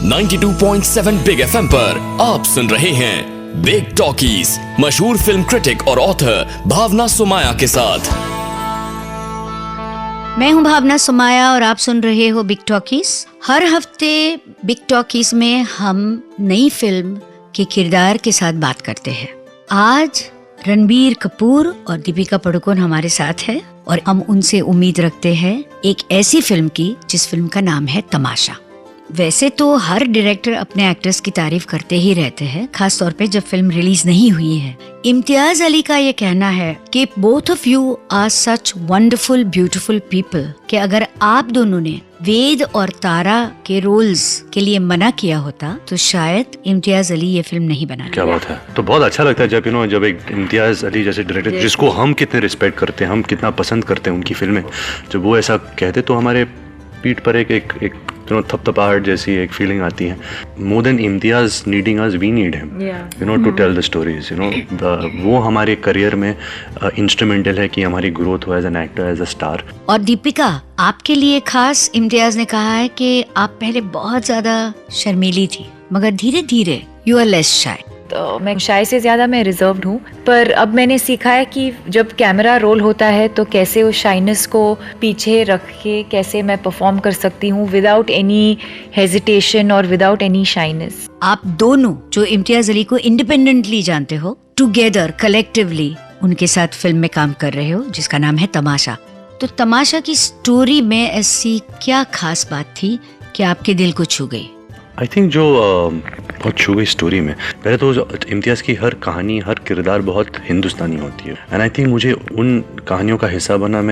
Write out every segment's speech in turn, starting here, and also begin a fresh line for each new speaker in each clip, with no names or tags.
92.7 big FM पर आप सुन रहे हैं बिग टॉकीज मशहूर फिल्म क्रिटिक और ऑथर भावना सुमाया के साथ।
मैं हूं भावना सुमाया और आप सुन रहे हो बिग टॉकीज। हर हफ्ते बिग टॉकीज में हम नई फिल्म के किरदार के साथ बात करते हैं। आज रणबीर कपूर और दीपिका पादुकोण हमारे साथ है और हम उनसे उम्मीद रखते हैं एक ऐसी फिल्म की जिस फिल्म का नाम है तमाशा। वैसे तो हर डायरेक्टर अपने एक्टर्स की तारीफ करते ही रहते हैं, खास तौर पे जब फिल्म रिलीज नहीं हुई है। इम्तियाज अली का ये कहना है कि both of you are such wonderful beautiful people कि अगर आप दोनों ने वेद और तारा के रोल्स के लिए मना किया होता तो शायद इम्तियाज अली ये फिल्म नहीं बनाता।
क्या बात है। तो बहुत अच्छा लगता है जब एक इम्तियाज अली जैसे डायरेक्टर जिसको हम कितने रिस्पेक्ट करते हैं, हम कितना पसंद करते हैं उनकी फिल्में, जब वो ऐसा कहते तो हमारे पीठ पर एक थपथपाहट जैसी एक फीलिंग आती है। More than Imtiaz needing us, we need him to tell the stories. वो हमारे करियर में इंस्ट्रूमेंटल है कि हमारी ग्रोथ हो as an actor, as a star.
और दीपिका, आपके लिए खास इम्तियाज ने कहा है कि आप पहले बहुत ज्यादा शर्मीली थी मगर धीरे धीरे यू आर लेस शाय।
तो मैं शाय से ज़्यादा मैं रिजर्व्ड हूँ, पर अब मैंने सीखा है कि जब कैमरा रोल होता है तो कैसे उस शाइनेस को पीछे रख के कैसे मैं परफॉर्म कर सकती हूँ विदाउट एनी हेजिटेशन और विदाउट एनी शाइनेस।
आप दोनों जो इम्तियाज अली को इंडिपेंडेंटली जानते हो, टुगेदर कलेक्टिवली उनके साथ फिल्म में काम कर रहे हो जिसका नाम है तमाशा। तो तमाशा की स्टोरी में ऐसी क्या खास बात थी कि आपके दिल को छू गई?
आई थिंक जो बहुत छू गई स्टोरी में, पहले तो इम्तियाज़ की हर कहानी, हर किरदार बहुत हिंदुस्तानी होती है। एंड आई थिंक मुझे उन कहानियों का हिस्सा बना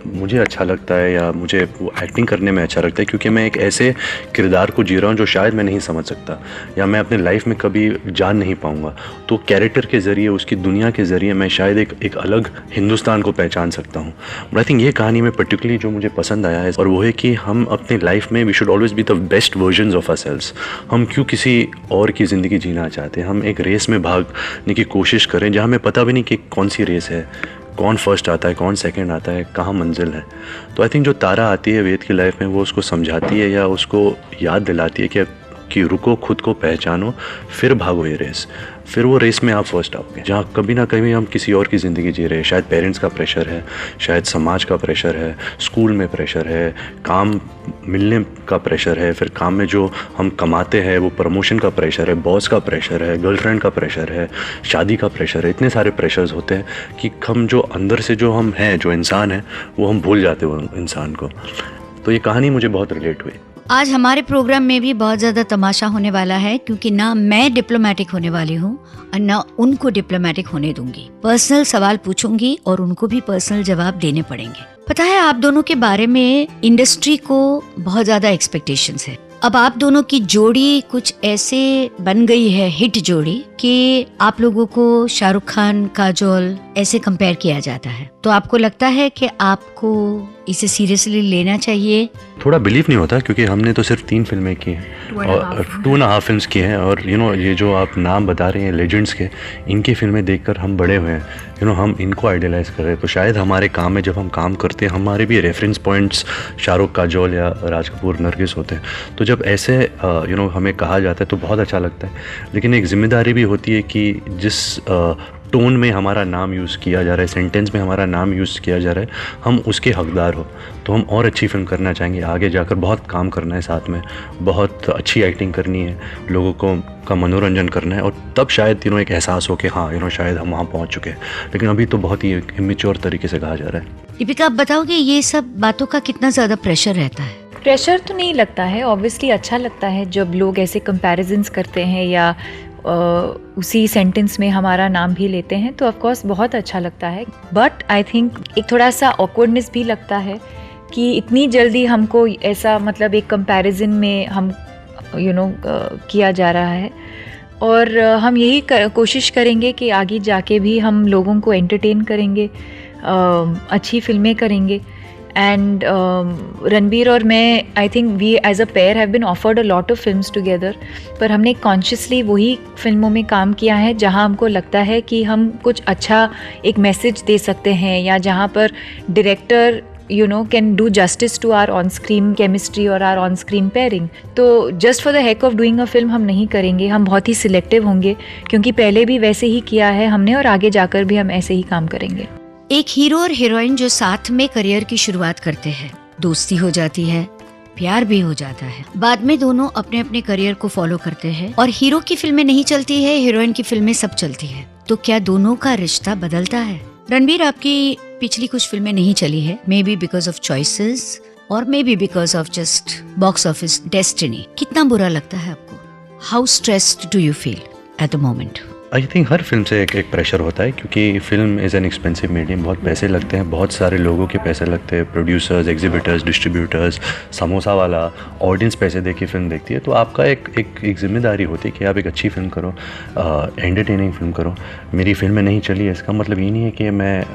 मुझे अच्छा लगता है, या मुझे वो एक्टिंग करने में अच्छा लगता है, क्योंकि मैं एक ऐसे किरदार को जी रहा हूँ जो शायद मैं नहीं समझ सकता या मैं अपने लाइफ में कभी जान नहीं पाऊँगा। तो कैरेक्टर के ज़रिए, उसकी दुनिया के ज़रिए मैं शायद एक अलग हिंदुस्तान को पहचान सकता हूँ। बट आई थिंक ये कहानी में पर्टिकुलरली जो मुझे पसंद आया है और वो है कि हम अपने लाइफ में we should always be the best versions of ourselves. हम क्यों किसी और की ज़िंदगी जीना चाहते हैं? हम एक रेस में भागने की कोशिश करें जहाँ हमें पता भी नहीं कि कौन सी रेस है, कौन फर्स्ट आता है, कौन सेकंड आता है, कहाँ मंजिल है। तो आई थिंक जो तारा आती है वेद की लाइफ में, वो उसको समझाती है या उसको याद दिलाती है कि रुको, खुद को पहचानो, फिर भागो ये रेस। फिर वो रेस में आप फर्स्ट आओगे, जहाँ कभी ना कभी हम किसी और की ज़िंदगी जी रहे हैं। शायद पेरेंट्स का प्रेशर है, शायद समाज का प्रेशर है, स्कूल में प्रेशर है, काम मिलने का प्रेशर है, फिर काम में जो हम कमाते हैं वो प्रमोशन का प्रेशर है, बॉस का प्रेशर है, गर्लफ्रेंड का प्रेशर है, शादी का प्रेशर है। इतने सारे प्रेशर्स होते हैं कि हम जो अंदर से जो हम हैं, जो इंसान है, वो हम भूल जाते हैं वो इंसान को। तो ये कहानी मुझे बहुत रिलेट हुई।
आज हमारे प्रोग्राम में भी बहुत ज्यादा तमाशा होने वाला है, क्योंकि ना मैं डिप्लोमेटिक होने वाली हूँ और ना उनको डिप्लोमेटिक होने दूंगी। पर्सनल सवाल पूछूंगी और उनको भी पर्सनल जवाब देने पड़ेंगे। पता है, आप दोनों के बारे में इंडस्ट्री को बहुत ज्यादा एक्सपेक्टेशंस है। अब आप दोनों की जोड़ी कुछ ऐसे बन गई है, हिट जोड़ी, कि आप लोगों को शाहरुख खान, काजोल ऐसे कंपेयर किया जाता है। तो आपको लगता है कि आपको इसे सीरियसली लेना चाहिए?
थोड़ा बिलीव नहीं होता, क्योंकि हमने तो सिर्फ 3 फिल्में की हैं और 2.5 फिल्म्स की हैं। और ये जो आप नाम बता रहे हैं लेजेंड्स के, इनकी फिल्में देखकर हम बड़े हुए हैं। हम इनको आइडियलाइज कर रहे हैं। तो शायद हमारे काम में जब हम काम करते हैं, हमारे भी रेफरेंस पॉइंट्स शाहरुख, काजोल या राज कपूर, नरगिस होते हैं। तो जब ऐसे हमें कहा जाता है तो बहुत अच्छा लगता है। लेकिन एक जिम्मेदारी भी होती है कि जिस टोन में हमारा नाम यूज़ किया जा रहा है, सेंटेंस में हमारा नाम यूज़ किया जा रहा है, हम उसके हकदार हो। तो हम और अच्छी फिल्म करना चाहेंगे, आगे जाकर बहुत काम करना है, साथ में बहुत अच्छी एक्टिंग करनी है, लोगों का मनोरंजन करना है, और तब शायद एक एहसास हो कि हाँ शायद हम वहाँ पहुँच चुके हैं। लेकिन अभी तो बहुत ही इमेच्योर तरीके से कहा जा रहा है।
दीपिका, आप बताओ कि ये सब बातों का कितना ज़्यादा प्रेशर रहता है?
प्रेशर तो नहीं लगता है, ऑब्वियसली अच्छा लगता है जब लोग ऐसे कंपैरिजन्स करते हैं या उसी सेंटेंस में हमारा नाम भी लेते हैं, तो ऑफ कोर्स बहुत अच्छा लगता है। बट आई थिंक एक थोड़ा सा ऑकवर्डनेस भी लगता है कि इतनी जल्दी हमको ऐसा, मतलब एक कंपैरिजन में हम किया जा रहा है। और हम यही कोशिश करेंगे कि आगे जाके भी हम लोगों को एंटरटेन करेंगे, अच्छी फिल्में करेंगे। एंड रणबीर और मैं, I think we as a pair have been offered a lot of films together, पर हमने कॉन्शियसली वही फिल्मों में काम किया है जहां हमको लगता है कि हम कुछ अच्छा एक मैसेज दे सकते हैं, या जहां पर director you know, can do justice to our on-screen chemistry or our on-screen pairing. तो just for the heck of doing a film हम नहीं करेंगे, हम बहुत ही सिलेक्टिव होंगे, क्योंकि पहले भी वैसे ही किया है हमने और आगे जाकर भी हम ऐसे ही काम करेंगे.
एक हीरो और हीरोइन जो साथ में करियर की शुरुआत करते हैं, दोस्ती हो जाती है, प्यार भी हो जाता है, बाद में दोनों अपने अपने करियर को फॉलो करते हैं और हीरो की फिल्में नहीं चलती है, हीरोइन की फिल्में सब चलती है. तो क्या दोनों का रिश्ता बदलता है? रणबीर, आपकी पिछली कुछ फिल्में नहीं चली है, maybe because of choices और maybe because of just box office destiny. कितना बुरा लगता है आपको? How stressed do you feel at the moment?
I think हर फिल्म से एक प्रेशर होता है, क्योंकि film is an expensive medium. बहुत पैसे लगते हैं, बहुत सारे लोगों के पैसे लगते हैं, प्रोड्यूसर्स, एग्जीबिटर्स, डिस्ट्रीब्यूटर्स, समोसा वाला, ऑडियंस पैसे दे के फिल्म देखती है. तो आपका एक जिम्मेदारी होती है कि आप एक अच्छी फिल्म करो, एंटरटेनिंग फिल्म करो. मेरी फिल्में नहीं चली है, इसका मतलब ये नहीं है कि मैं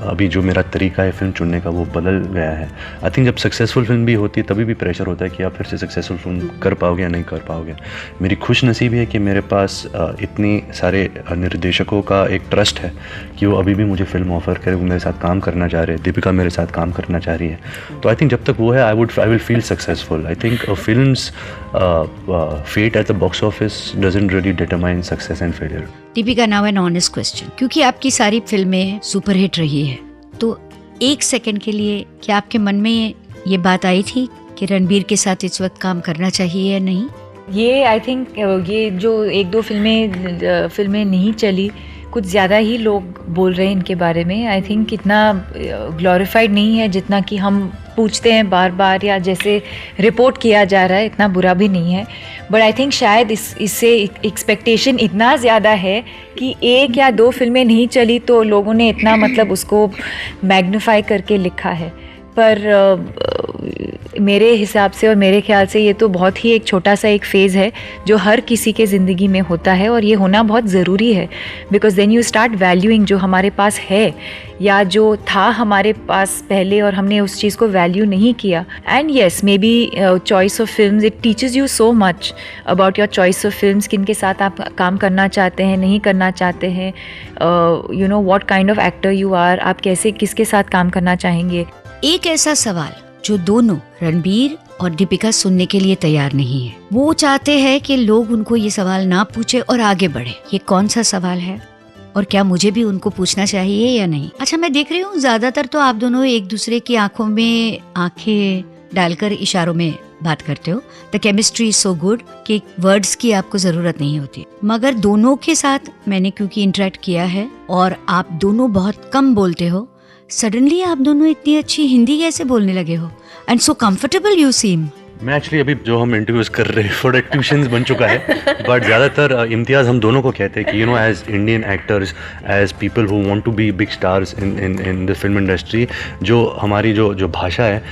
अभी जो मेरा तरीका है फिल्म चुनने का वो बदल गया है. आई थिंक जब सक्सेसफुल फिल्म भी होती है तभी भी प्रेशर होता है कि आप फिर से सक्सेसफुल फिल्म कर पाओगे या नहीं कर पाओगे. मेरी खुश नसीबी है कि मेरे पास इतनी सारे निर्देशकों का एक ट्रस्ट है कि वो अभी भी मुझे फिल्म ऑफर करे, वो मेरे साथ काम करना चाह रहे हैं. दीपिका मेरे साथ काम करना चाह रही है. तो आई थिंक जब तक वो है I will feel successful. I think films fate at the box office doesn't really determine success and failure.
Deepika, now an honest question, क्योंकि आपकी सारी फिल्में सुपरहिट रही है, तो एक सेकंड के लिए क्या आपके मन में ये बात आई थी कि रणबीर के साथ इस वक्त काम करना चाहिए या नहीं?
ये आई थिंक ये जो एक दो फिल्में नहीं चली, कुछ ज़्यादा ही लोग बोल रहे हैं इनके बारे में. आई थिंक इतना ग्लोरीफाइड नहीं है जितना कि हम पूछते हैं बार बार या जैसे रिपोर्ट किया जा रहा है, इतना बुरा भी नहीं है. बट आई थिंक शायद इससे एक्सपेक्टेशन इतना ज़्यादा है कि एक या दो फिल्में नहीं चली तो लोगों ने इतना मतलब उसको मैग्नीफाई करके लिखा है. पर मेरे हिसाब से और मेरे ख्याल से ये तो बहुत ही एक छोटा सा एक फ़ेज़ है जो हर किसी के ज़िंदगी में होता है, और ये होना बहुत ज़रूरी है. Because then you start valuing जो हमारे पास है या जो था हमारे पास पहले और हमने उस चीज़ को वैल्यू नहीं किया. And yes, may be choice of films, it teaches you so much about your choice of films, किन के साथ आप काम करना चाहते हैं, नहीं करना चाहते हैं, you know what kind of actor you are, आप कैसे किसके साथ काम करना चाहेंगे.
एक ऐसा सवाल जो दोनों रणबीर और दीपिका सुनने के लिए तैयार नहीं है, वो चाहते हैं कि लोग उनको ये सवाल ना पूछे और आगे बढ़े. ये कौन सा सवाल है और क्या मुझे भी उनको पूछना चाहिए या नहीं? अच्छा, मैं देख रही हूँ ज्यादातर तो आप दोनों एक दूसरे की आंखों में आंखें डालकर इशारों में बात करते हो. The chemistry is so good कि वर्ड्स की आपको जरूरत नहीं होती. मगर दोनों के साथ मैंने क्योंकि इंटरेक्ट किया है और आप दोनों बहुत कम बोलते हो, सडनली आप दोनों इतनी अच्छी हिंदी कैसे बोलने लगे हो? And so comfortable you seem.
मैं एक्चुअली अभी जो हम इंटरव्यूज कर रहे हैं थोड़ा ट्यूशन्स बन चुका है. बट ज़्यादातर इम्तियाज़ हम दोनों को कहते हैं कि you know as Indian actors, as people who want to be big stars in the film industry, जो हमारी जो भाषा है,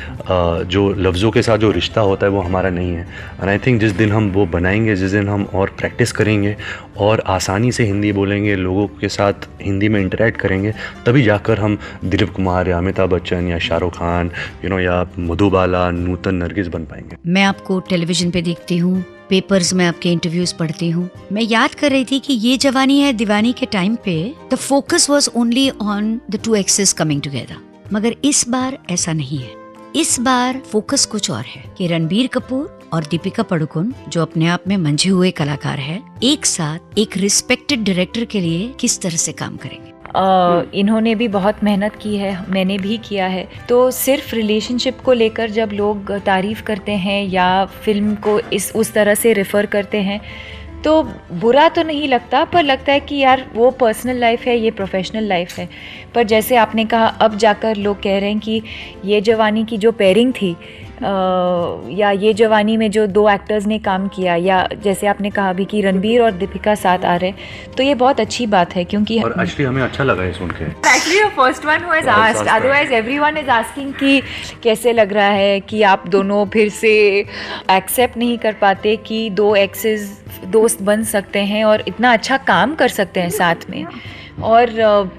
जो लफ्ज़ों के साथ जो रिश्ता होता है वो हमारा नहीं है. एंड आई थिंक जिस दिन हम वो बनाएंगे, जिस दिन हम और प्रैक्टिस करेंगे और आसानी से हिंदी बोलेंगे, लोगों के साथ हिंदी में इंटरेक्ट करेंगे, तभी जाकर हम दिलीप कुमार या अमिताभ बच्चन या शाहरुख खान या मधुबाला, नूतन नरगिस बन पाएंगे.
मैं आपको टेलीविजन पे देखती हूँ, पेपर्स में आपके इंटरव्यूज पढ़ती हूँ. मैं याद कर रही थी कि ये जवानी है दीवानी के टाइम पे the focus was only on the two actors coming together. मगर इस बार ऐसा नहीं है. इस बार फोकस कुछ और है कि रणबीर कपूर और दीपिका पादुकोण, जो अपने आप में मंझे हुए कलाकार है, एक साथ एक रिस्पेक्टेड डायरेक्टर के लिए किस तरह से काम करेंगे.
इन्होंने भी बहुत मेहनत की है, मैंने भी किया है. तो सिर्फ रिलेशनशिप को लेकर जब लोग तारीफ़ करते हैं या फिल्म को उस तरह से रेफ़र करते हैं तो बुरा तो नहीं लगता, पर लगता है कि यार वो पर्सनल लाइफ है, ये प्रोफेशनल लाइफ है. पर जैसे आपने कहा, अब जाकर लोग कह रहे हैं कि ये जवानी की जो पेयरिंग थी या ये जवानी में जो दो एक्टर्स ने काम किया, या जैसे आपने कहा भी कि रणबीर और दीपिका साथ आ रहे, तो ये बहुत अच्छी बात है. क्योंकि
और एक्चुअली हमें अच्छा लगा है सुन के.
Actually the first one who has asked, otherwise everyone is asking कि कैसे लग रहा है कि आप दोनों फिर से एक्सेप्ट नहीं कर पाते कि दो एक्सेस दोस्त बन सकते हैं और इतना अच्छा काम कर सकते हैं साथ में. और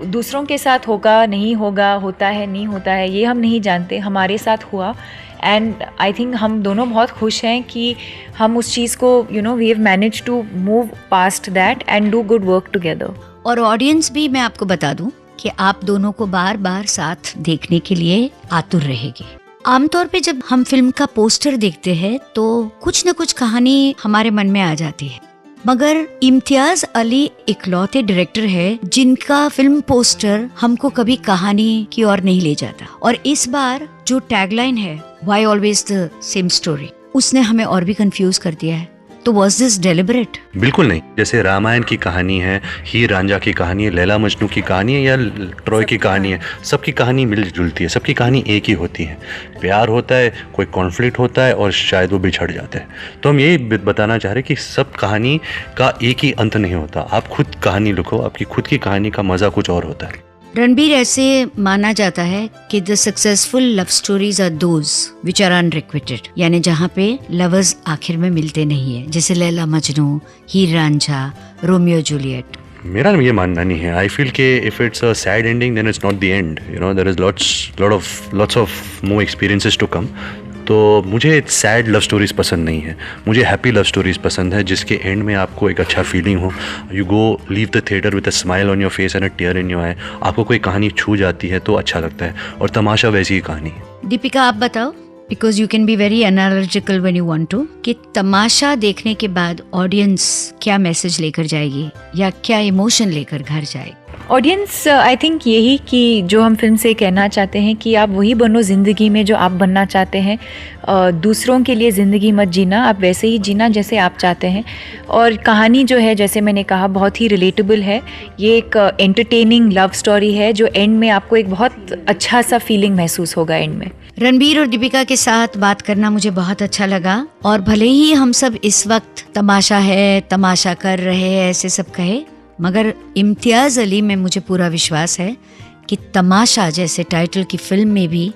दूसरों के साथ होगा नहीं होगा, होता है नहीं होता है, ये हम नहीं जानते. हमारे साथ हुआ एंड आई थिंक हम दोनों बहुत खुश हैं कि हम उस चीज़ को we have managed to move past that and do good work together.
और ऑडियंस भी, मैं आपको बता दूं कि आप दोनों को बार बार साथ देखने के लिए आतुर रहेगी। आमतौर पे जब हम फिल्म का पोस्टर देखते हैं तो कुछ न कुछ कहानी हमारे मन में आ जाती है, मगर इम्तियाज अली इकलौते डायरेक्टर है जिनका फिल्म पोस्टर हमको कभी कहानी की ओर नहीं ले जाता। और इस बार जो टैगलाइन है why always the same story, उसने हमें और भी कंफ्यूज कर दिया है। तो वाज दिस डेलिबरेट?
बिल्कुल नहीं। जैसे रामायण की कहानी है, हीर रांझा की कहानी है, लैला मजनू की कहानी है या ट्रॉय की कहानी है, सबकी कहानी मिलजुलती है, सबकी कहानी एक ही होती है। प्यार होता है, कोई कॉन्फ्लिक्ट होता है और शायद वो बिछड़ जाता है। तो हम यही बताना चाह रहे हैं कि सब कहानी का एक ही अंत नहीं होता। आप खुद कहानी लिखो, आपकी खुद की कहानी का मजा कुछ और होता है।
रणबीर, ऐसे माना जाता है कि the successful love stories are those which are unrequited, यानी जहाँ पे लवर्स आखिर में मिलते नहीं है, जैसे लैला मजनू, हीर रांझा, रोमियो जूलियट।
मेरा ये मानना नहीं है। आई फील कि if it's a sad ending then it's not the end, you know, there is lots of more experiences to come. तो मुझे सैड लव स्टोरीज पसंद नहीं है, मुझे हैप्पी लव स्टोरीज पसंद है जिसके एंड में आपको एक अच्छा फीलिंग हो, you go leave the theatre with a smile on your face and a tear in your eye. आपको कोई कहानी छू जाती है तो अच्छा लगता है, और तमाशा वैसी ही कहानी है।
दीपिका, आप बताओ, because you can be very analytical when you want to, कि तमाशा देखने के बाद ऑडियंस क्या मैसेज लेकर जाएगी या क्या इमोशन लेकर घर जाएगी?
ऑडियंस आई थिंक यही कि जो हम फिल्म से कहना चाहते हैं कि आप वही बनो ज़िंदगी में जो आप बनना चाहते हैं। दूसरों के लिए ज़िंदगी मत जीना, आप वैसे ही जीना जैसे आप चाहते हैं। और कहानी जो है, जैसे मैंने कहा, बहुत ही रिलेटेबल है। ये एक एंटरटेनिंग लव स्टोरी है जो एंड में आपको एक बहुत अच्छा सा फीलिंग महसूस होगा एंड में।
रणबीर और दीपिका के साथ बात करना मुझे बहुत अच्छा लगा, और भले ही हम सब इस वक्त तमाशा है, तमाशा कर रहे हैं, ऐसे सब कहे, मगर इम्तियाज अली में मुझे पूरा विश्वास है कि तमाशा जैसे टाइटल की फिल्म में भी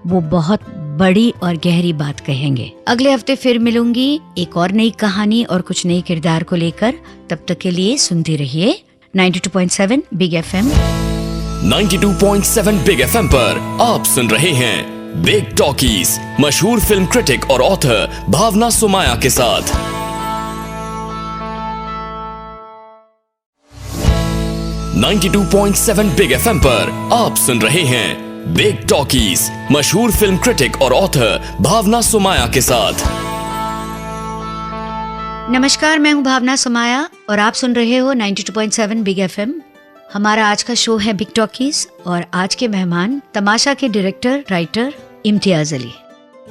वो बहुत बड़ी और गहरी बात कहेंगे। अगले हफ्ते फिर मिलूंगी एक और नई कहानी और कुछ नई किरदार को लेकर। तब तक के लिए सुनते रहिए 92.7 बिग FM।
92.7 बिग FM पर आप सुन रहे हैं बिग टॉकीज, मशहूर फिल्म क्रिटिक और ऑथर भावना सुमाया के साथ। 92.7 बिग FM पर आप सुन रहे हैं बिग टॉकीज, मशहूर फिल्म क्रिटिक और ऑथर भावना सुमाया के साथ।
नमस्कार, मैं हूं भावना सुमाया और आप सुन रहे हो 92.7 बिग FM। हमारा आज का शो है बिग टॉकीज और आज के मेहमान तमाशा के डायरेक्टर राइटर इम्तियाज अली।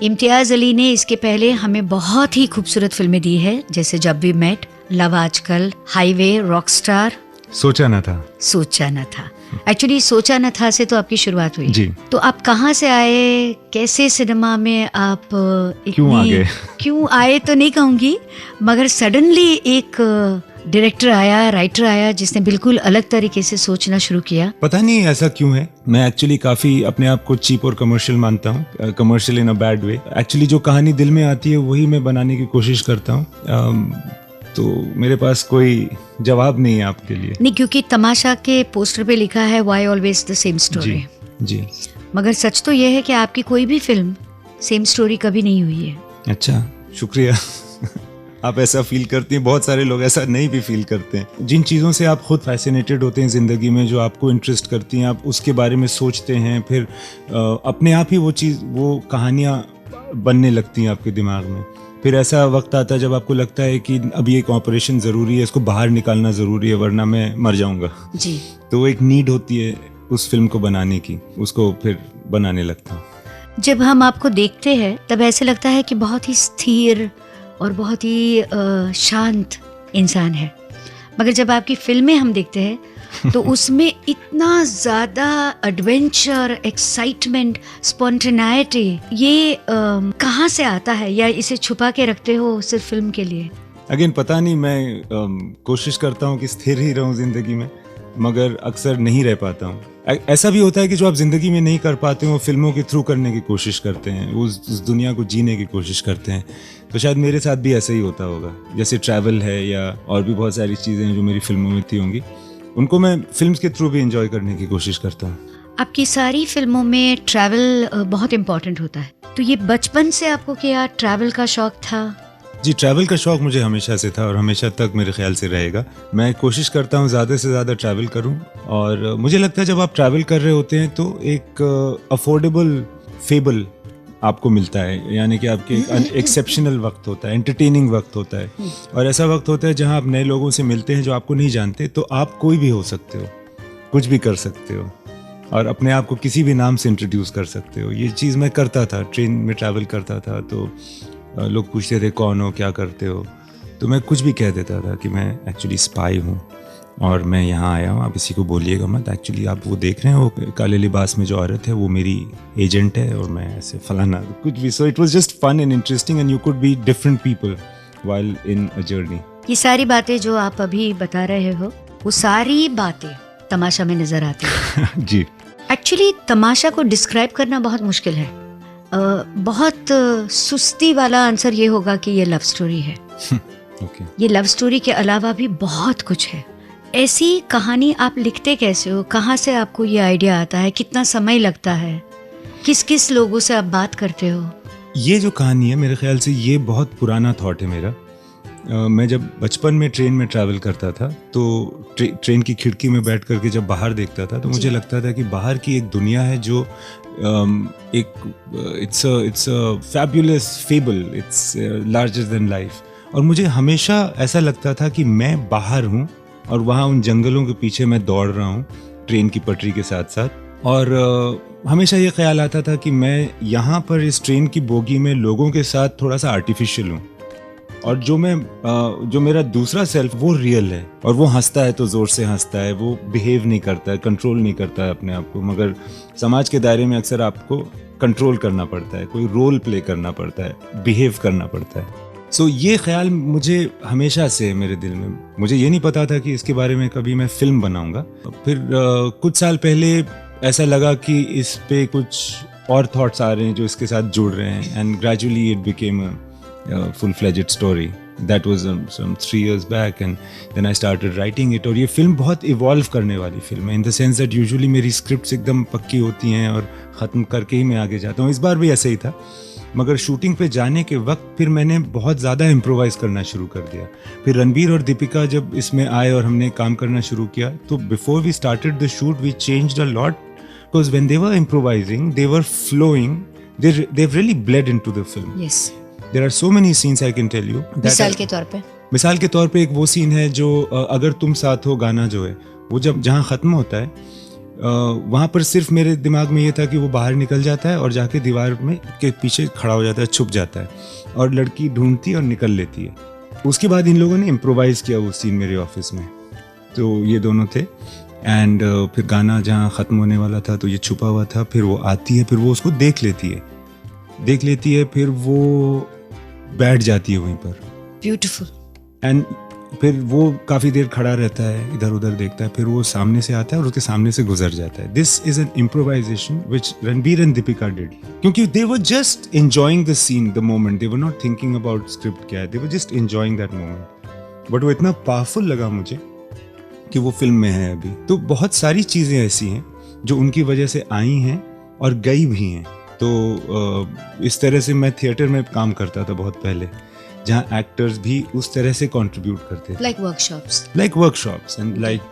इम्तियाज अली ने इसके पहले हमें बहुत ही खूबसूरत फिल्में दी है, जैसे जब वी मेट, लव आजकल, हाईवे, रॉकस्टार, सोचा न था। एक्चुअली सोचा न था से तो आपकी शुरुआत हुई जी। तो आप कहाँ से आए, कैसे सिनेमा में आप क्यों आए तो नहीं कहूँगी, मगर सडनली एक डायरेक्टर आया, राइटर आया जिसने बिल्कुल अलग तरीके से सोचना शुरू किया।
पता नहीं ऐसा क्यों है। मैं एक्चुअली काफी अपने आप को चीप और कमर्शियल मानता हूँ, commercial in a bad way. Actually जो कहानी दिल में आती है वही मैं बनाने की कोशिश करता हूँ। तो मेरे पास कोई जवाब नहीं है आपके लिए।
नहीं, क्योंकि तमाशा के पोस्टर पे लिखा है why always the same story.
जी।
मगर सच तो यह है कि आपकी कोई भी फिल्म सेम स्टोरी कभी नहीं हुई है।
अच्छा, शुक्रिया। आप ऐसा फील करती हैं, बहुत सारे लोग ऐसा नहीं भी फील करते हैं। जिन चीज़ों से आप खुद फैसिनेटेड होते हैं ज़िंदगी में, जो आपको इंटरेस्ट करती हैं, आप उसके बारे में सोचते हैं, फिर अपने आप ही वो कहानियाँ बनने लगती हैं आपके दिमाग में। फिर ऐसा वक्त आता है जब आपको लगता है कि अभी एक ऑपरेशन ज़रूरी है, इसको बाहर निकालना ज़रूरी है वरना मैं मर जाऊंगा जी। तो एक नीड होती है उस फिल्म को बनाने की, उसको फिर बनाने लगता हूँ।
जब हम आपको देखते हैं तब ऐसे लगता है कि बहुत ही स्थिर और बहुत ही शांत इंसान है, मगर जब आपकी फिल्में हम देखते हैं तो उसमें इतना ज़्यादा एडवेंचर, एक्साइटमेंट, स्पॉन्टेनिटी, ये कहाँ से आता है, या इसे छुपा के रखते हो सिर्फ फिल्म के लिए?
अगेन पता नहीं, मैं कोशिश करता हूँ कि स्थिर ही रहूँ ज़िंदगी में, मगर अक्सर नहीं रह पाता हूँ। ऐसा भी होता है कि जो आप ज़िंदगी में नहीं कर पाते हो, फिल्मों के थ्रू करने की कोशिश करते हैं, उस दुनिया को जीने की कोशिश करते हैं। तो शायद मेरे साथ भी ऐसा ही होता होगा। जैसे ट्रैवल है या और भी बहुत सारी चीज़ें हैं जो मेरी फिल्मों में थी होंगी, उनको मैं फिल्म्स के थ्रू भी एंजॉय करने की कोशिश करता हूँ।
आपकी सारी फिल्मों में ट्रैवल बहुत इम्पोर्टेंट होता है, तो ये बचपन से आपको क्या ट्रैवल का शौक था
जी, ट्रैवल का शौक़ मुझे हमेशा से था और हमेशा तक मेरे ख्याल से रहेगा। मैं कोशिश करता हूँ ज़्यादा से ज़्यादा ट्रैवल करूँ, और मुझे लगता है जब आप ट्रैवल कर रहे होते हैं तो एक अफोर्डेबल फेबल आपको मिलता है, यानी कि आपके एक एक्सेप्शनल वक्त होता है, एंटरटेनिंग वक्त होता है, और ऐसा वक्त होता है जहाँ आप नए लोगों से मिलते हैं जो आपको नहीं जानते, तो आप कोई भी हो सकते हो, कुछ भी कर सकते हो और अपने आप को किसी भी नाम से इंट्रोड्यूस कर सकते हो। ये चीज़ मैं करता था, ट्रेन में ट्रैवल करता था तो लोग पूछते थे कौन हो, क्या करते हो, तो मैं कुछ भी कह देता था कि मैं एक्चुअली स्पाई हूँ और मैं यहाँ आया हूँ, आप किसी को बोलिएगा मत, एक्चुअली आप वो देख रहे हैं वो काले लिबास में जो औरत है वो मेरी एजेंट है और मैं ऐसे फलाना कुछ भी। So it was just fun and interesting and you could be different people while in a journey.
ये सारी बातें जो आप अभी बता रहे हो वो सारी बातें तमाशा में नजर आती है।
जी,
एक्चुअली तमाशा को डिस्क्राइब करना बहुत मुश्किल है। बहुत सुस्ती वाला आंसर ये होगा कि ये लव स्टोरी है।
ओके।
ये लव स्टोरी के अलावा भी बहुत कुछ है। ऐसी कहानी आप लिखते कैसे हो? कहाँ से आपको ये आइडिया आता है? कितना समय लगता है? किस किस लोगों से आप बात करते हो?
ये जो कहानी है मेरे ख्याल से ये बहुत पुराना थॉट है मेरा। मैं जब बचपन में ट्रेन में ट्रैवल करता था तो ट्रेन की खिड़की में बैठ करके जब बाहर देखता था तो मुझे लगता था कि बाहर की एक दुनिया है जो एक it's a fabulous fable, it's larger than life, और मुझे हमेशा ऐसा लगता था कि मैं बाहर हूँ और वहाँ उन जंगलों के पीछे मैं दौड़ रहा हूँ ट्रेन की पटरी के साथ साथ, और हमेशा ये ख्याल आता था कि मैं यहाँ पर इस ट्रेन की बोगी में लोगों के साथ थोड़ा सा आर्टिफिशियल हूँ, और जो मेरा दूसरा सेल्फ वो रियल है, और वो हंसता है तो ज़ोर से हंसता है, वो बिहेव नहीं करता है, कंट्रोल नहीं करता है अपने आप को, मगर समाज के दायरे में अक्सर आपको कंट्रोल करना पड़ता है, कोई रोल प्ले करना पड़ता है, बिहेव करना पड़ता है। सो ये ख्याल मुझे हमेशा से मेरे दिल में, मुझे ये नहीं पता था कि इसके बारे में कभी मैं फिल्म बनाऊंगा। फिर कुछ साल पहले ऐसा लगा कि इस पे कुछ और थॉट्स आ रहे हैं जो इसके साथ जुड़ रहे हैं, and gradually it became full-fledged story. That was some 3 years back, and then I started writing it. और ये फिल्म बहुत इवॉल्व करने वाली फिल्म है, in the sense that usually मेरी स्क्रिप्ट्स एकदम पक्की होती हैं और ख़त्म करके ही मैं आगे जाता हूँ। इस बार भी ऐसा ही था, मगर शूटिंग पे जाने के वक्त फिर मैंने बहुत ज़्यादा इम्प्रोवाइज़ करना शुरू कर दिया। फिर रणबीर और दीपिका जब इसमें आए और हमने काम करना शुरू किया तो before we started the shoot we changed a lot, because when they were improvising they were flowing, they've really bled into the film.
Yes.
There are so many scenes I can tell you.
मिसाल के तौर पे?
मिसाल के तौर पे एक वो सीन है जो अगर तुम साथ हो गाना जो है वो जब जहाँ ख़त्म होता है वहाँ पर सिर्फ मेरे दिमाग में ये था कि वो बाहर निकल जाता है और जाके दीवार में के पीछे खड़ा हो जाता है, छुप जाता है, और लड़की ढूंढती है और निकल लेती है। उसके बाद इन लोगों ने इम्प्रोवाइज़ किया वो सीन मेरे ऑफिस में, तो ये दोनों थे, एंड फिर गाना जहाँ ख़त्म होने वाला था तो ये छुपा हुआ था, फिर वो आती है, फिर वो उसको देख लेती है, फिर वो बैठ जाती है वहीं पर।
ब्यूटीफुल।
एंड फिर वो काफ़ी देर खड़ा रहता है, इधर उधर देखता है, फिर वो सामने से आता है और उसके सामने से गुजर जाता है। This is an improvisation which Ranbir and Deepika did, क्योंकि they were just enjoying the scene, the moment, they were not thinking about script क्या है, they were just enjoying that moment. But वो इतना पावरफुल लगा मुझे कि वो फिल्म में है अभी। तो बहुत सारी चीज़ें ऐसी हैं जो उनकी वजह से आई हैं और गई भी हैं। तो इस तरह से मैं थिएटर में काम करता था बहुत पहले, जहाँ एक्टर्स भी उस तरह से कंट्रीब्यूट करते थे, like workshops and like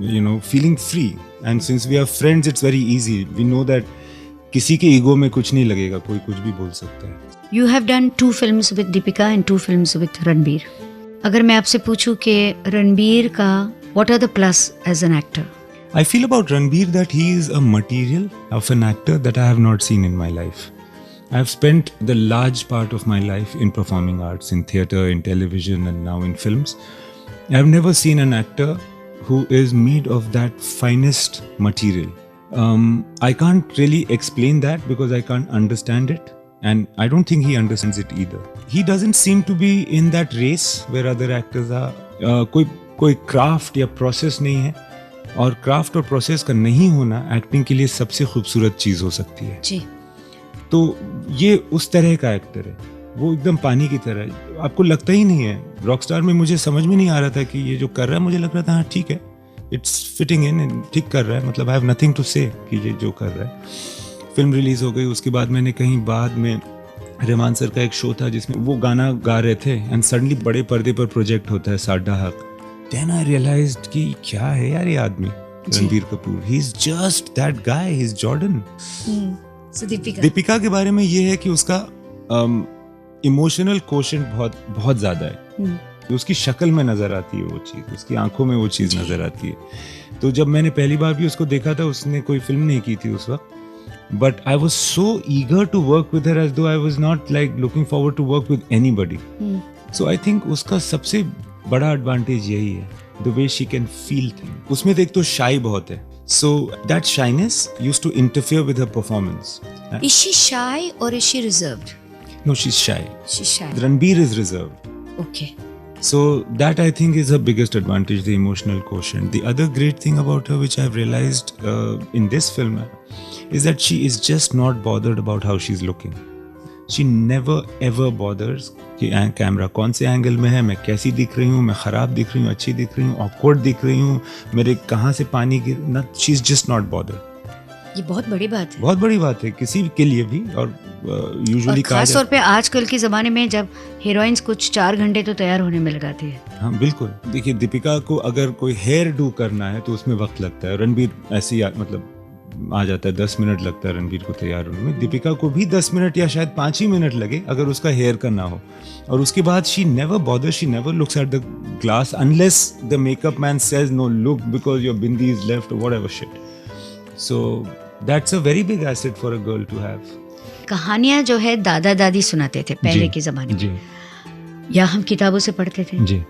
you know feeling free, and since we are friends it's very easy, we know that किसी के ईगो में कुछ नहीं लगेगा, कोई कुछ भी बोल सकता है।
You have done 2 films with Deepika and 2 films with Ranbir. अगर मैं आपसे पूछूं कि रणबीर का what are the plus as an actor?
I feel about Ranbir that he is a material of an actor that I have not seen in my life. I have spent the large part of my life in performing arts, in theatre, in television, and now in films. I have never seen an actor who is made of that finest material. I can't really explain that because I can't understand it, and I don't think he understands it either. He doesn't seem to be in that race where other actors are. कोई craft या process नहीं है, और craft और process का नहीं होना acting के लिए सबसे खूबसूरत चीज़ हो सकती है
जी।
तो ये उस तरह का एक्टर है, वो एकदम पानी की तरह है, आपको लगता ही नहीं है। रॉकस्टार में मुझे समझ में नहीं आ रहा था कि ये जो कर रहा है, मुझे लग रहा था हाँ ठीक है, इट्स फिटिंग इन, ठीक कर रहा है, मतलब आई हैव नथिंग टू से कि ये जो कर रहा है। फिल्म रिलीज़ हो गई, उसके बाद मैंने कहीं बाद में रहमान सर का एक शो था जिसमें वो गाना गा रहे थे एंड सडनली बड़े पर्दे पर प्रोजेक्ट होता है साडा हक. देन आई रियलाइज्ड कि क्या है यार ये आदमी, Ranbir Kapoor. He is just that guy, he is Jordan.
So
Deepika के बारे में ये है कि उसका इमोशनल कोशेंट बहुत बहुत ज्यादा है. उसकी शक्ल में नजर आती है वो चीज, उसकी आंखों में वो चीज नजर आती है. तो जब मैंने पहली बार भी उसको देखा था, उसने कोई फिल्म नहीं की थी उस वक्त, but I was so eager to work with her as though I was not like looking forward to work with anybody. So I think उसका सबसे बड़ा एडवांटेज यही है, the way she can feel things. उसमें तो एक तो shy बहुत है, so that shyness used to interfere with her performance.
Is she shy or is she reserved?
No, she's shy.
She's shy.
Ranbir is reserved.
Okay.
So that I think is her biggest advantage, the emotional quotient. The other great thing about her, which I've realized in this film, is that she is just not bothered about how she's looking. She never ever bothers कि camera कौन से angle में है, मैं कैसी दिख रही हूँ, मैं खराब दिख रही हूँ, अच्छी दिख रही हूँ, ऑकवर्ड दिख रही हूँ, मेरे कहाँ से पानी गिर ना. She is just not bothered.
ये बहुत बड़ी बात है.
बहुत बड़ी बात है किसी के लिए भी. और यूजुअली
खास तौर पे आजकल के ज़माने में जब हीरोइंस कुछ 4 घंटे तो तैयार होने में लगाती है.
हाँ बिल्कुल. देखिए दीपिका को अगर कोई हेयर डू करना है तो उसमें वक्त लगता है. रणबीर ऐसे ही मतलब आ जाता है, 10 मिनट लगता है रणबीर को तैयार होने में. दीपिका को भी 10 मिनट या शायद 5 ही मिनट लगे अगर उसका हेयर करना हो. और उसके बाद she never bother, she never looks at the glass unless the makeup man says no look because your bindi is left और whatever shit. So that's a very big asset for a girl to have.
कहानियां जो है दादा दादी सुनाते थे पहले के ज़माने में,
जी
या हम किताबों से पढ़ते थे.
जी.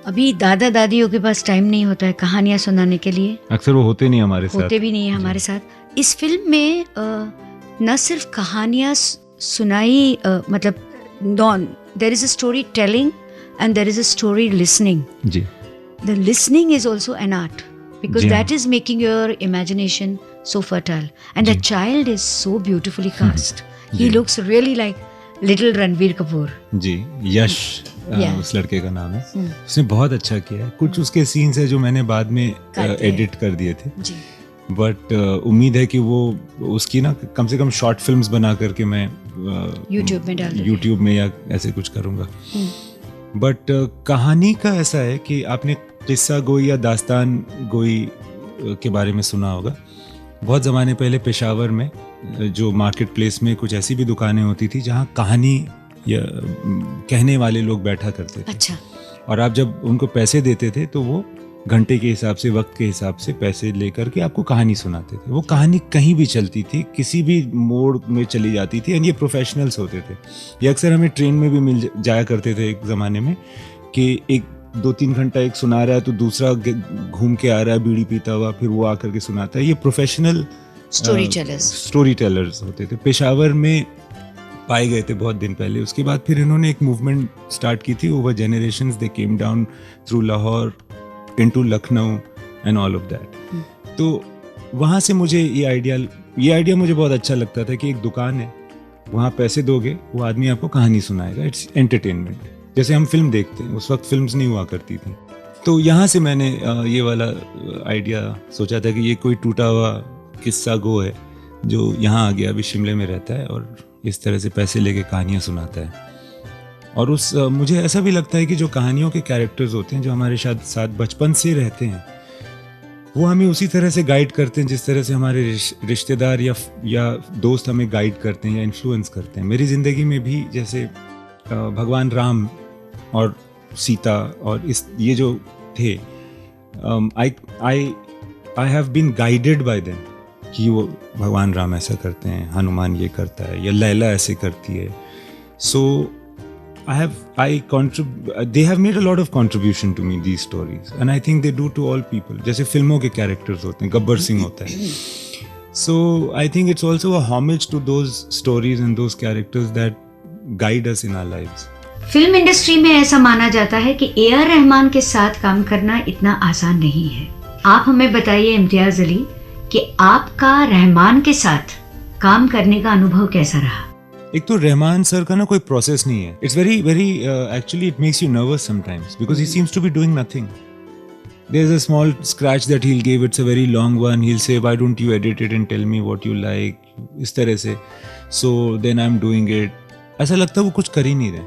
अभी दादा दादियों के पास टाइम नहीं होता है कहानियां सुनाने के लिए.
अक्सर वो होते नहीं हमारे साथ.
होते भी नहीं है हमारे साथ. इस फिल्म में न सिर्फ कहानियां सुनाई, मतलब there is a story telling and there is a story listening.
जी.
The listening is also an art because
जी हाँ.
that is making your imagination so fertile, and the child is so beautifully cast. He
ji.
looks really like little Ranbir Kapoor.
Ji. Yash
Yeah.
उस लड़के का नाम है. उसने बहुत अच्छा किया है. कुछ उसके सीन्स है जो मैंने बाद में एडिट कर दिए थे,
जी.
बट उम्मीद है कि वो उसकी ना कम से कम शॉर्ट फिल्म्स बना करके मैं
YouTube में डाल दूंगी.
यूट्यूब में या ऐसे कुछ करूँगा. बट कहानी का ऐसा है कि आपने किस्सा गोई या दास्तान गोई के बारे में सुना होगा. बहुत ज़माने पहले पेशावर में जो मार्केट प्लेस में कुछ ऐसी भी दुकानें होती थी जहाँ कहानी या कहने वाले लोग बैठा करते थे.
अच्छा.
और आप जब उनको पैसे देते थे तो वो घंटे के हिसाब से, वक्त के हिसाब से पैसे लेकर के आपको कहानी सुनाते थे. वो कहानी कहीं भी चलती थी, किसी भी मोड़ में चली जाती थी. एंड ये प्रोफेशनल्स होते थे. ये अक्सर हमें ट्रेन में भी मिल जाया करते थे एक ज़माने में कि एक 2-3 घंटा एक सुना रहा है तो दूसरा घूम के आ रहा है बीड़ी पीता हुआ, फिर वो आकर के सुनाता है. ये प्रोफेशनल स्टोरी टेलर्स होते थे. पेशावर में पाए गए थे बहुत दिन पहले. उसके बाद फिर इन्होंने एक मूवमेंट स्टार्ट की थी. Over generations they came down through Lahore into Lucknow and all of that. तो वहाँ से मुझे ये आइडिया मुझे बहुत अच्छा लगता था कि एक दुकान है, वहाँ पैसे दोगे वो आदमी आपको कहानी सुनाएगा. It's entertainment. जैसे हम फिल्म देखते हैं, उस वक्त फिल्म्स नहीं हुआ करती थी. तो यहाँ से मैंने ये वाला आइडिया सोचा था कि ये कोई टूटा हुआ किस्सा गो है जो यहाँ आ गया, अभी शिमले में रहता है और इस तरह से पैसे लेके कहानियाँ सुनाता है. और मुझे ऐसा भी लगता है कि जो कहानियों के कैरेक्टर्स होते हैं जो हमारे साथ बचपन से रहते हैं, वो हमें उसी तरह से गाइड करते हैं जिस तरह से हमारे रिश्तेदार या दोस्त हमें गाइड करते हैं या इन्फ्लुएंस करते हैं. मेरी ज़िंदगी में भी जैसे भगवान राम और सीता और ये जो थे, I have been guided by them कि वो भगवान राम ऐसा करते हैं, हनुमान ये करता है, या लैला ऐसे करती है. सो they have made a lot of contribution to me, these stories, and I think they do to all people. जैसे फिल्मों के कैरेक्टर्स होते हैं, गब्बर सिंह होता है. So I think it's also a homage to those stories and those characters that guide us in our lives.
Film industry में ऐसा माना जाता है कि ए.आर. रहमान के साथ काम करना इतना आसान नहीं है. आप हमें बताइए इम्तियाज अली कि आपका रहमान के साथ काम करने का अनुभव कैसा रहा?
एक तो रहमान सर का ना कोई प्रोसेस नहीं है. It's very actually it makes you nervous sometimes because he seems to be doing nothing. There is a small scratch that he will give, it's a very long one. He will say why don't you edit it and tell me what you like, इस तरह से. So then I am doing it ऐसा लगता है वो कुछ कर ही नहीं रहे।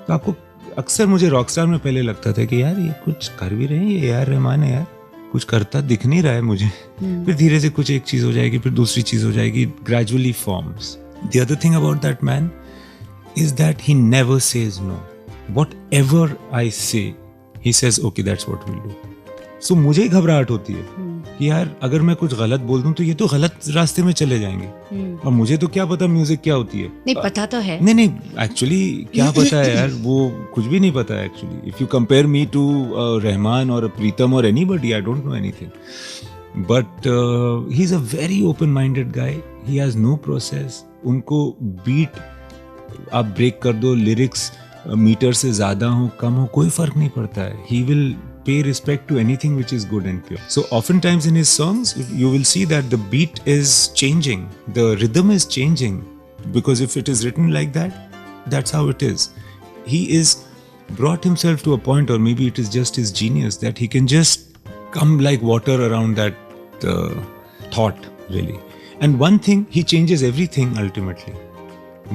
तो आपको अक्सर, मुझे रॉकस्टार में पहले लगता था कि यार ये कुछ कर भी रहे हैं, ये यार रहमान है यार, कुछ करता दिख नहीं रहा है मुझे। फिर धीरे से कुछ एक चीज हो जाएगी, फिर दूसरी चीज हो जाएगी, gradually forms. The other thing about that man is that he never says no. Whatever I say he says okay that's what will do. So मुझे ही घबराहट होती है कि यार अगर मैं कुछ गलत बोल दूं तो ये तो गलत रास्ते में चले जाएंगे, और मुझे तो क्या पता म्यूजिक क्या होती है।
नहीं पता तो है।
नहीं एक्चुअली क्या पता है यार, वो कुछ भी नहीं पता है actually. If you compare me to Rahman और प्रीतम और anybody, I don't know anything, but he is a very open minded guy. He has no process. उनको बीट आप ब्रेक कर दो, लिरिक्स मीटर से ज्यादा हो कम हो कोई फर्क नहीं पड़ता है। He will pay respect to anything which is good and pure. So oftentimes in his songs you will see that the beat is changing, the rhythm is changing, because if it is written like that, that's how it is. He is brought himself to a point, or maybe it is just his genius, that he can just come like water around that thought really. And one thing, he changes everything ultimately,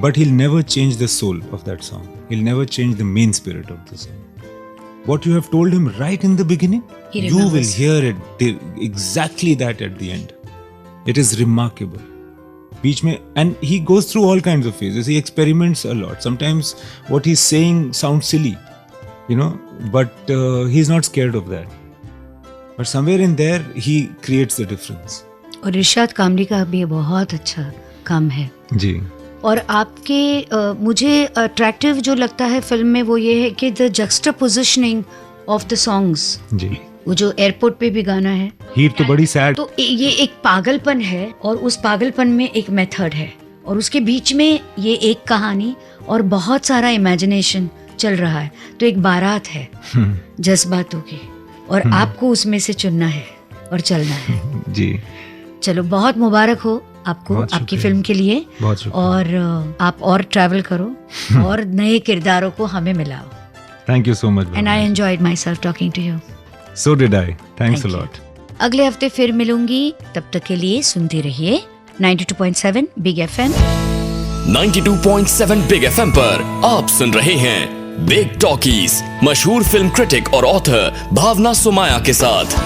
but he'll never change the soul of that song. He'll never change the main spirit of the song. What you have told him right in the beginning,
He
you will
remembers.
hear it exactly that at the end. It is remarkable. Beach mein, and he goes through all kinds of phases. He experiments a lot. Sometimes what he's saying sounds silly, you know, but he's not scared of that. But somewhere in there, he creates the difference.
और इरशाद कामली का भी बहुत अच्छा काम है।
जी।
और आपके मुझे अट्रैक्टिव जो लगता है फिल्म में वो ये है कि द जक्स्टापोजिशनिंग ऑफ द सॉन्ग्स।
जी।
वो जो एयरपोर्ट पे भी गाना है,
हीर तो बड़ी सैड।
तो ये एक पागलपन है और उस पागलपन में एक मेथड है, और उसके बीच में ये एक कहानी और बहुत सारा इमेजिनेशन चल रहा है। तो एक बारात है जज्बातों की, और आपको उसमें से चुनना है और चलना है।
जी।
चलो, बहुत मुबारक हो आपको
बहुत
आपकी
शुक्रिया।
फिल्म के लिए।
बहुत शुक्रिया।
और आप और ट्रैवल करो और नए किरदारों को हमें मिलाओ।
Thank you so much.
And I enjoyed myself talking to you.
So did I. Thanks
Thank
a
you.
lot.
अगले हफ्ते फिर मिलूंगी, तब तक के लिए सुनते रहिए 92.7 बिग FM।
92.7 बिग एफएम पर आप सुन रहे हैं बिग टॉकीज, मशहूर फिल्म क्रिटिक और ऑथर भावना सुमाया के साथ।